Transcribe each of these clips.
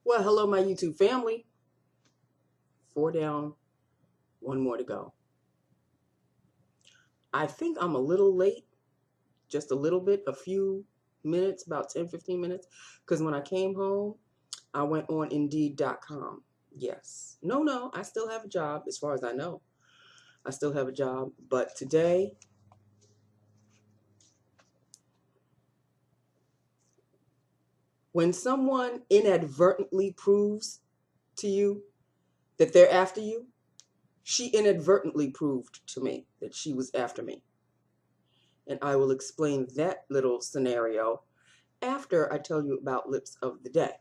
Well, hello, my YouTube family. 4 down, 1 more to go. I think I'm a little late, just a little bit, a few minutes, about 10, 15 minutes, because when I came home, I went on Indeed.com. Yes. No, I still have a job, as far as I know. I still have a job, but today, when someone inadvertently proves to you that they're after you, she inadvertently proved to me that she was after me. And I will explain that little scenario after I tell you about lips of the day.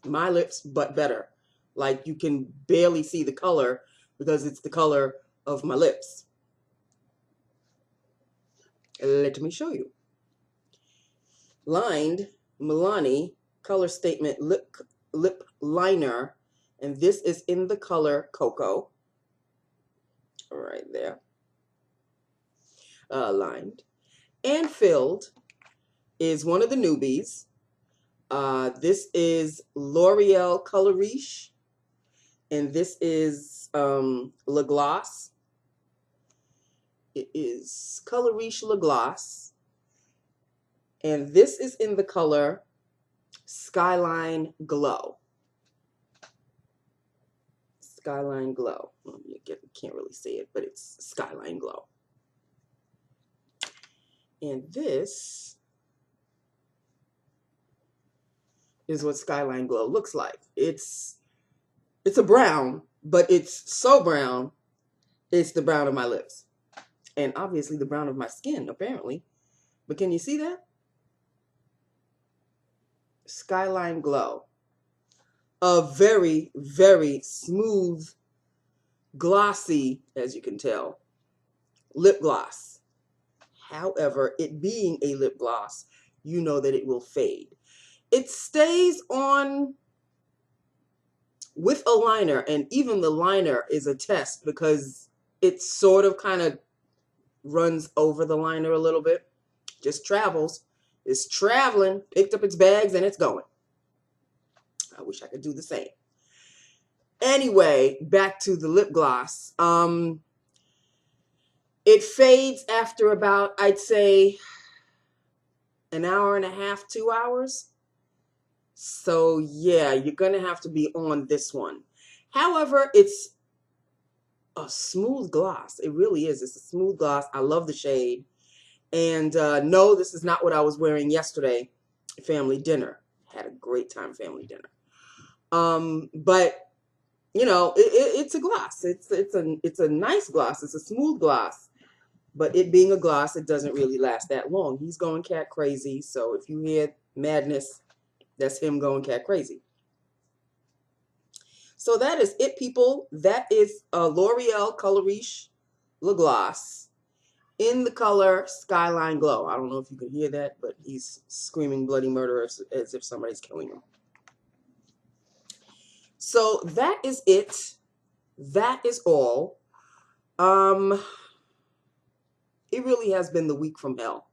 My lips, but better. Like you can barely see the color because it's the color of my lips. Let me show you. Lined Milani Color Statement Lip Liner, and this is in the color Cocoa. Right there. Lined. And Filled is one of the newbies. This is L'Oreal Color Riche, and this is leGloss. It is Color Riche leGloss, and this is in the color Skyline Glow. Skyline Glow. You can't really see it, but it's Skyline Glow. And this is what Skyline Glow looks like. It's a brown, but it's so brown, it's the brown of my lips. And obviously the brown of my skin, apparently. But can you see that? Skyline Glow. A very, very smooth, glossy, as you can tell, lip gloss. However, it being a lip gloss, you know that it will fade. It stays on with a liner, and even the liner is a test because it sort of kind of runs over the liner a little bit. Just travels. It's traveling, picked up its bags, and it's going. I wish I could do the same. Anyway, back to the lip gloss. It fades after about, I'd say, an hour and a half, 2 hours. So yeah, you're going to have to be on this one. However, it's a smooth gloss. It really is. It's a smooth gloss. I love the shade. And no, this is not what I was wearing yesterday. Family dinner. Had a great time family dinner. But you know, it's a gloss. It's a nice gloss. It's a smooth gloss. But it being a gloss, it doesn't really last that long. He's going cat crazy. So if you hear madness, that's him going cat crazy. So that is it, people. That is L'Oreal Color Riche leGloss in the color Skyline Glow. I don't know if you can hear that, but he's screaming bloody murder as if somebody's killing him. So that is it. That is all. It really has been the week from hell.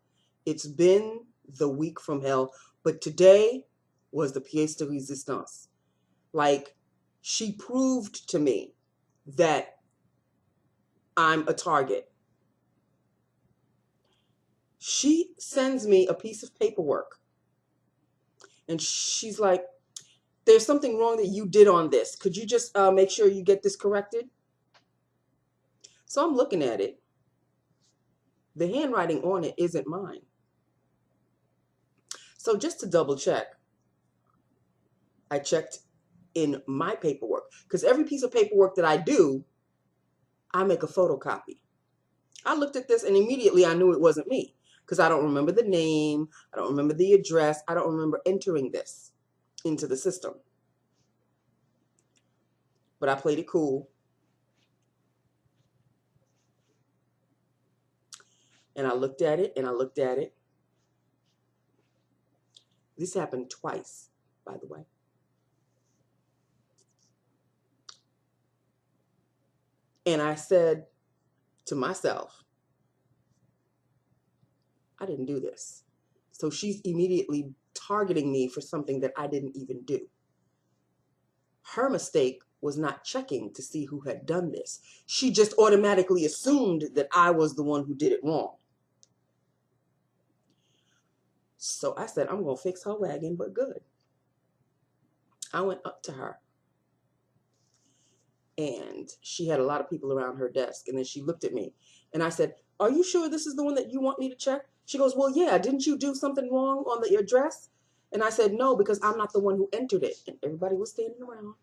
It's been the week from hell. But today was the pièce de résistance. Like, she proved to me that I'm a target. She sends me a piece of paperwork. And she's like, there's something wrong that you did on this. Could you just make sure you get this corrected? So I'm looking at it. The handwriting on it isn't mine. So just to double check, I checked in my paperwork. Because every piece of paperwork that I do, I make a photocopy. I looked at this and immediately I knew it wasn't me. Because I don't remember the name. I don't remember the address. I don't remember entering this into the system. But I played it cool. And I looked at it and I looked at it. This happened twice, by the way. And I said to myself, I didn't do this. So she's immediately targeting me for something that I didn't even do. Her mistake was not checking to see who had done this. She just automatically assumed that I was the one who did it wrong. So I said, I'm going to fix her wagon, but good. I went up to her, and she had a lot of people around her desk. And then she looked at me, and I said, are you sure this is the one that you want me to check? She goes, well, yeah, didn't you do something wrong on the address? And I said, no, because I'm not the one who entered it. And everybody was standing around.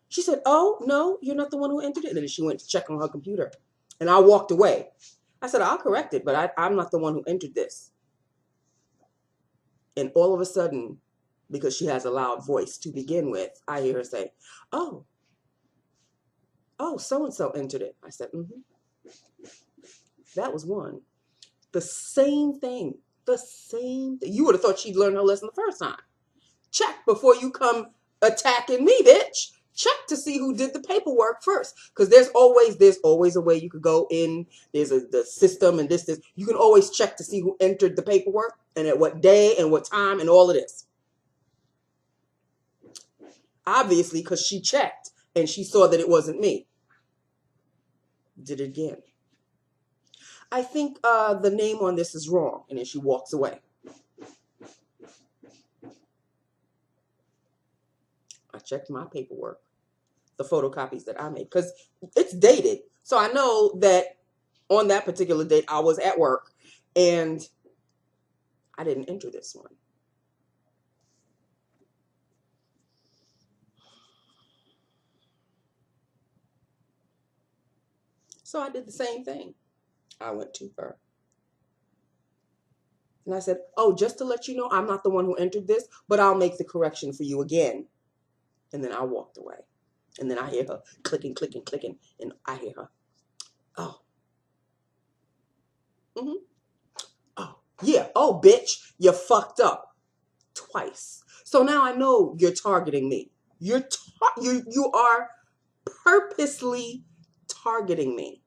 She said, oh, no, you're not the one who entered it. And then she went to check on her computer. And I walked away. I said, I'll correct it, but I'm not the one who entered this. And all of a sudden, because she has a loud voice to begin with, I hear her say, oh, so-and-so entered it. I said, that was one. The same thing. You would have thought she'd learned her lesson the first time. Check before you come attacking me, bitch. Check to see who did the paperwork first. Because there's always a way you could go in. There's the system and this. You can always check to see who entered the paperwork and at what day and what time and all of this. Obviously, because she checked and she saw that it wasn't me. Did it again. I think the name on this is wrong. And then she walks away. I checked my paperwork, the photocopies that I made, because it's dated. So I know that on that particular date, I was at work and I didn't enter this one. So I did the same thing. I went to her. And I said, oh, just to let you know, I'm not the one who entered this, but I'll make the correction for you again. And then I walked away. And then I hear her clicking, clicking, clicking. And I hear her, oh. Oh, yeah. Oh, bitch, you fucked up twice. So now I know you're targeting me. You are purposely targeting me.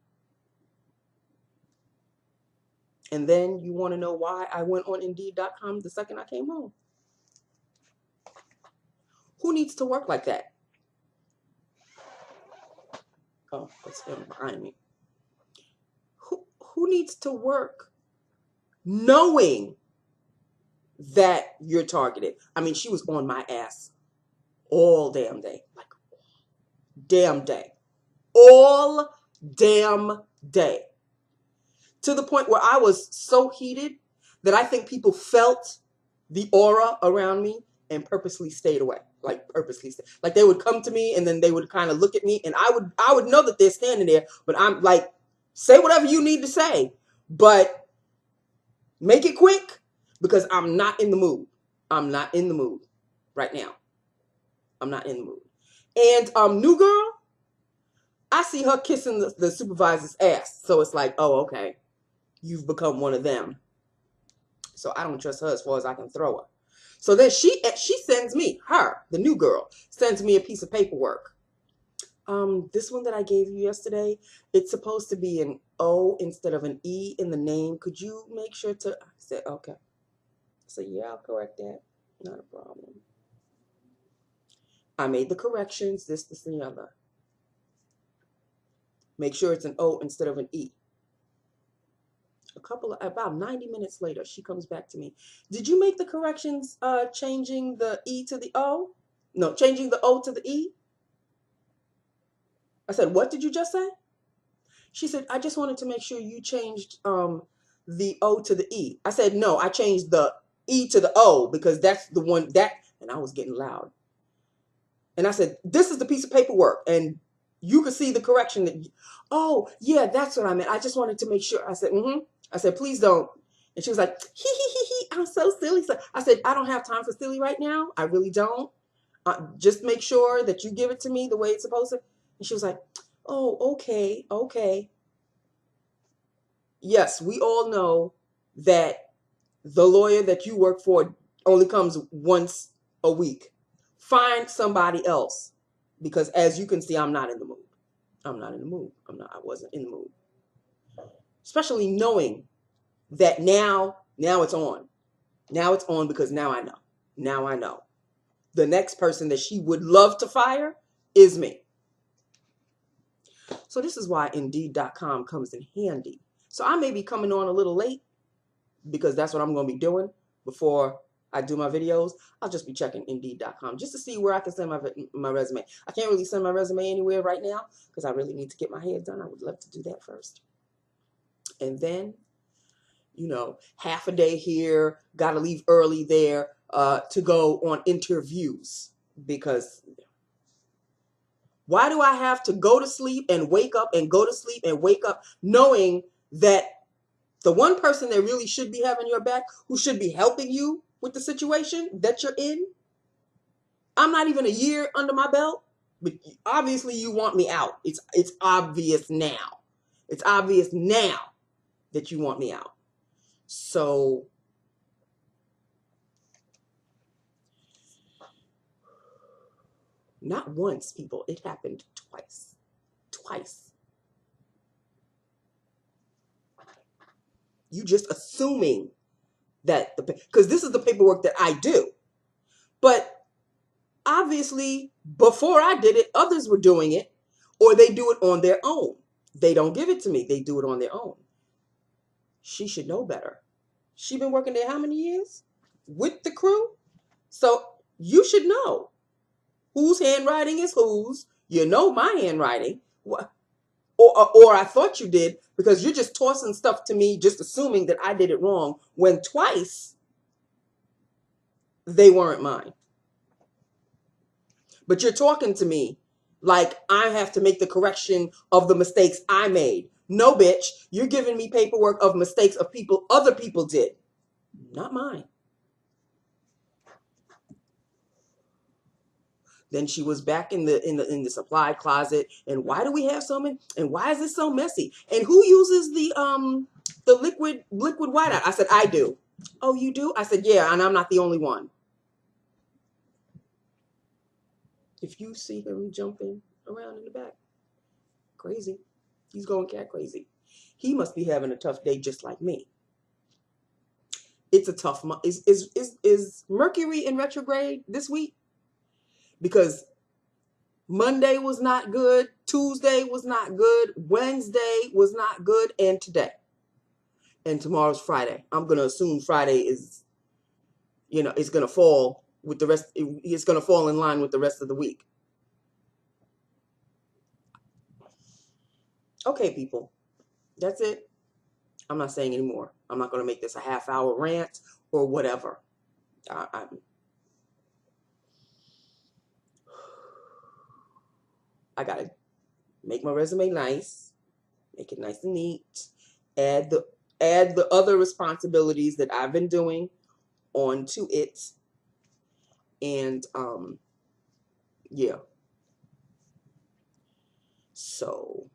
And then you want to know why I went on Indeed.com the second I came home. Who needs to work like that? Oh, it's him behind me. Who needs to work knowing that you're targeted? I mean, she was on my ass all damn day. Like, damn day. All damn day. To the point where I was so heated that I think people felt the aura around me and purposely stayed away. Like purposely stayed. Like they would come to me and then they would kind of look at me and I would know that they're standing there, but I'm like, say whatever you need to say, but make it quick because I'm not in the mood. I'm not in the mood right now. I'm not in the mood. And new girl, I see her kissing the supervisor's ass. So it's like, oh, okay. You've become one of them. So I don't trust her as far as I can throw her. So then she sends me, the new girl, sends me a piece of paperwork. This one that I gave you yesterday, it's supposed to be an O instead of an E in the name. Could you make sure to, I said, okay. So yeah, I'll correct that. Not a problem. I made the corrections, this, and the other. Make sure it's an O instead of an E. About 90 minutes later, she comes back to me. Did you make the corrections changing the E to the O? No, changing the O to the E? I said, what did you just say? She said, I just wanted to make sure you changed the O to the E. I said, no, I changed the E to the O because that's the one and I was getting loud. And I said, this is the piece of paperwork. And you could see the correction that, oh, yeah, that's what I meant. I just wanted to make sure. I said, I said, please don't. And she was like, I'm so silly. So I said, I don't have time for silly right now. I really don't. Just make sure that you give it to me the way it's supposed to. And she was like, oh, okay. Yes, we all know that the lawyer that you work for only comes once a week. Find somebody else. Because as you can see, I'm not in the mood. I'm not in the mood. I wasn't in the mood. Especially knowing that now it's on. Now it's on because now I know. Now I know. The next person that she would love to fire is me. So this is why Indeed.com comes in handy. So I may be coming on a little late because that's what I'm going to be doing before I do my videos. I'll just be checking Indeed.com just to see where I can send my resume. I can't really send my resume anywhere right now because I really need to get my hair done. I would love to do that first. And then, you know, half a day here, got to leave early there to go on interviews. Because why do I have to go to sleep and wake up and go to sleep and wake up knowing that the one person that really should be having your back, who should be helping you with the situation that you're in, I'm not even a year under my belt, but obviously you want me out. It's obvious now. It's obvious now that you want me out. So not once, people. It happened twice. Twice. You just assuming that because this is the paperwork that I do. But obviously, before I did it, others were doing it, or they do it on their own. They don't give it to me. They do it on their own. She should know better. She been working there how many years? With the crew? So you should know whose handwriting is whose. You know my handwriting. Or I thought you did, because you're just tossing stuff to me, just assuming that I did it wrong, when twice they weren't mine. But you're talking to me like I have to make the correction of the mistakes I made. No, bitch, you're giving me paperwork of mistakes of people other people did, not mine. Then she was back in the supply closet. And why do we have so many? And why is this so messy? And who uses the liquid whiteout? I said, I do. Oh, you do? I said, yeah, and I'm not the only one. If you see him jumping around in the back, crazy. He's going cat crazy. He must be having a tough day just like me. It's a tough month. Is Mercury in retrograde this week? Because Monday was not good. Tuesday was not good. Wednesday was not good. And today. And tomorrow's Friday. I'm going to assume Friday is, it's going to fall with the rest. It's going to fall in line with the rest of the week. Okay, people. That's it. I'm not saying anymore. I'm not going to make this a half-hour rant or whatever. I got to make my resume nice, make it nice and neat, add the other responsibilities that I've been doing onto it. And yeah. So,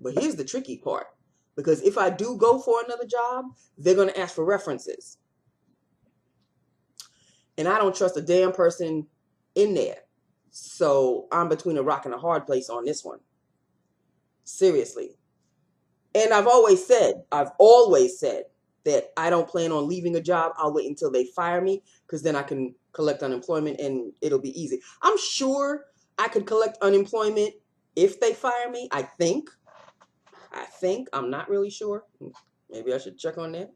but here's the tricky part, because if I do go for another job, they're going to ask for references. And I don't trust a damn person in there. So I'm between a rock and a hard place on this one. Seriously. And I've always said that I don't plan on leaving a job. I'll wait until they fire me, because then I can collect unemployment and it'll be easy. I'm sure I could collect unemployment if they fire me. I think. I'm not really sure. Maybe I should check on that.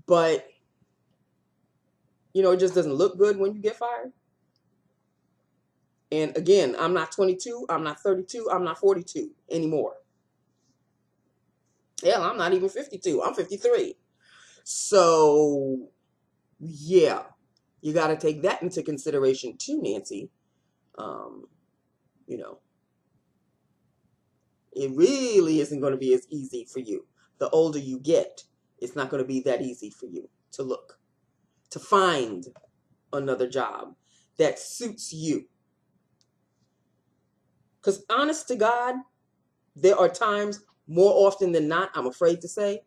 But, it just doesn't look good when you get fired. And again, I'm not 22, I'm not 32, I'm not 42 anymore. Hell, I'm not even 52. I'm 53. So, yeah, you got to take that into consideration too, Nancy. It really isn't going to be as easy for you. The older you get, it's not going to be that easy for you to find another job that suits you. Because honest to God, there are times, more often than not, I'm afraid to say,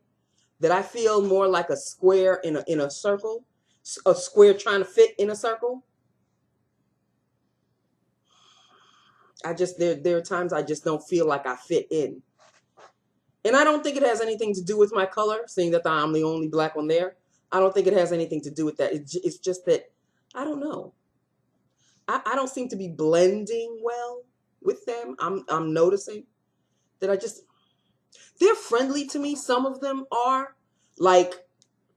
that I feel more like a square in a circle, a square trying to fit in a circle. There are times I just don't feel like I fit in. And I don't think it has anything to do with my color, seeing that I'm the only black one there. I don't think it has anything to do with that. It's just that, I don't know. I don't seem to be blending well with them. I'm noticing that they're friendly to me. Some of them are. Like,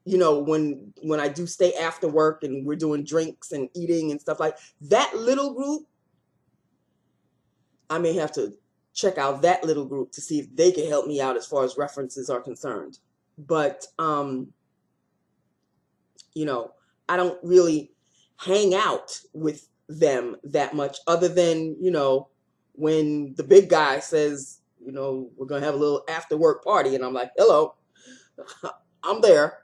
when I do stay after work and we're doing drinks and eating and stuff like that little group, I may have to check out that little group to see if they can help me out as far as references are concerned. But, I don't really hang out with them that much other than, when the big guy says, we're going to have a little after work party. And I'm like, hello, I'm there.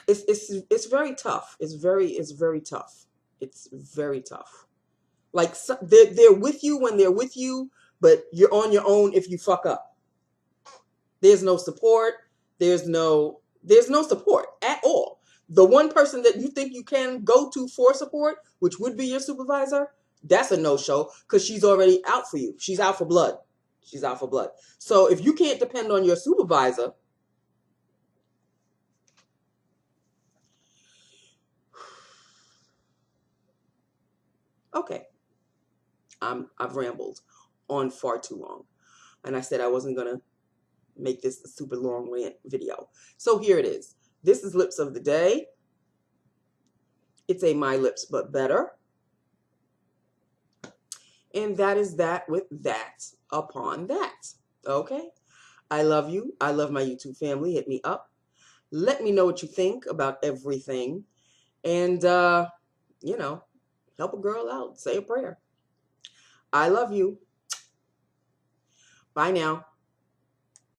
It's very tough. It's very tough. It's very tough. Like, they're with you when they're with you, but you're on your own if you fuck up. There's no support. There's no support at all. The one person that you think you can go to for support, which would be your supervisor, that's a no-show because she's already out for you. She's out for blood. She's out for blood. So if you can't depend on your supervisor, okay. I've rambled on far too long. And I said I wasn't going to make this a super long rant video. So here it is. This is Lips of the Day. It's a My Lips But Better. And that is that with that upon that. Okay? I love you. I love my YouTube family. Hit me up. Let me know what you think about everything. And, help a girl out. Say a prayer. I love you. Bye now.